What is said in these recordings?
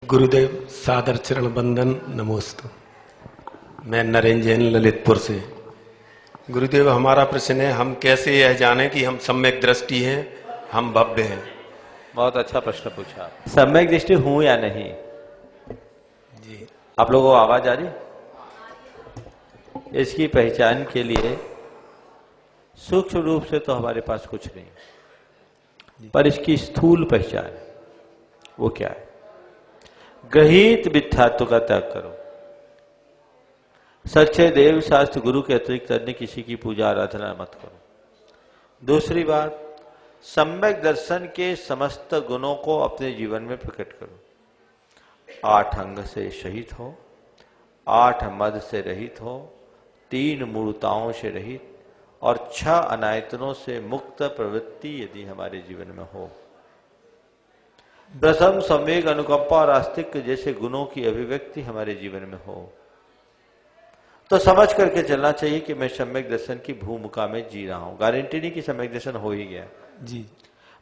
गुरुदेव सादर चरण बंदन नमोस्तु। मैं नरेंद्र जैन ललितपुर से। गुरुदेव हमारा प्रश्न है, हम कैसे यह जाने कि हम सम्यक दृष्टि हैं, हम भव्य हैं? बहुत अच्छा प्रश्न पूछा। सम्यक दृष्टि हूं या नहीं जी, आप लोगों को आवाज आ रही? इसकी पहचान के लिए सूक्ष्म रूप से तो हमारे पास कुछ नहीं, पर इसकी स्थूल पहचान वो क्या है? गृहीत मिथ्यात्व का त्याग करो। सच्चे देव शास्त्र गुरु के अतिरिक्त अन्य किसी की पूजा आराधना मत करो। दूसरी बात, सम्यक दर्शन के समस्त गुणों को अपने जीवन में प्रकट करो। 8 अंग से सहित हो, 8 मद से रहित हो, 3 मूर्ताओं से रहित और 6 अनायतनों से मुक्त प्रवृत्ति यदि हमारे जीवन में हो। प्रथम संवेग, अनुकंपा और आस्तिक जैसे गुणों की अभिव्यक्ति हमारे जीवन में हो तो समझ करके चलना चाहिए कि मैं सम्यक दर्शन की भूमिका में जी रहा हूं। गारंटी नहीं कि सम्यक दर्शन हो ही गया जी,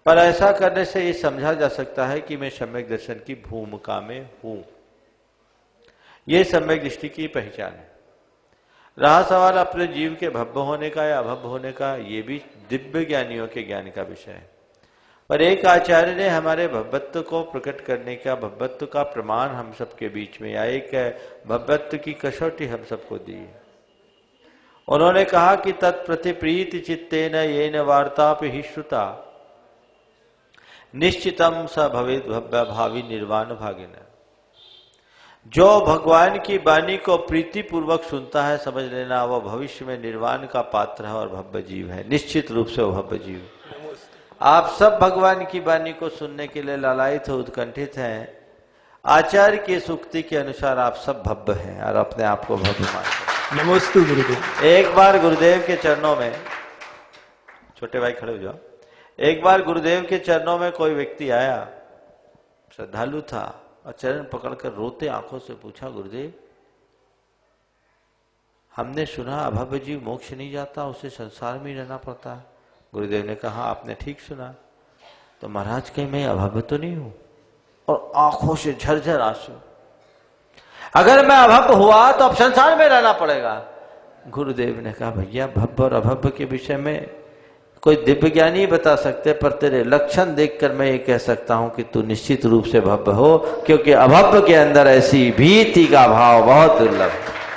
पर ऐसा करने से ये समझा जा सकता है कि मैं सम्यक दर्शन की भूमिका में हूं। यह सम्यक दृष्टि की पहचान है। रहा सवाल अपने जीव के भव्य होने का या अभव्य होने का, ये भी दिव्य ज्ञानियों के ज्ञान का विषय है। पर एक आचार्य ने हमारे भव्यत्व को प्रकट करने का, भव्यत्व का प्रमाण हम सबके बीच में, या एक भव्यत्व की कसौटी हम सबको दी है। उन्होंने कहा कि तत्प्रति प्रीति चित्तेन येन वार्तापि हि श्रुता निश्चितम स भवेद भव्य भावी निर्वाण भागिन। जो भगवान की वाणी को प्रीति पूर्वक सुनता है, समझ लेना वह भविष्य में निर्वाण का पात्र है और भव्य जीव है। निश्चित रूप से वो भव्य जीव। आप सब भगवान की वाणी को सुनने के लिए लालायित हो, उत्कंठित हैं। आचार्य की सूक्ति के अनुसार आप सब भव्य हैं और अपने आप को भव्य मानते हैं। नमस्ते गुरुदेव। एक बार गुरुदेव के चरणों में, छोटे भाई खड़े हो जाओ। एक बार गुरुदेव के चरणों में कोई व्यक्ति आया, श्रद्धालु था, और चरण पकड़कर रोते आंखों से पूछा, गुरुदेव हमने सुना अभव्य जीव मोक्ष नहीं जाता, उसे संसार में ही रहना पड़ता है। गुरुदेव ने कहा, आपने ठीक सुना। तो महाराज कहीं मैं अभव्य तो नहीं हूं? और आंखों से झरझर आंसू। अगर मैं अभव्य हुआ तो अब संसार में रहना पड़ेगा। गुरुदेव ने कहा, भैया भव्य और अभव्य के विषय में कोई दिव्य ज्ञानी बता सकते, पर तेरे लक्षण देखकर मैं ये कह सकता हूं कि तू निश्चित रूप से भव्य हो, क्योंकि अभव्य के अंदर ऐसी भीति का भाव बहुत दुर्लभ है।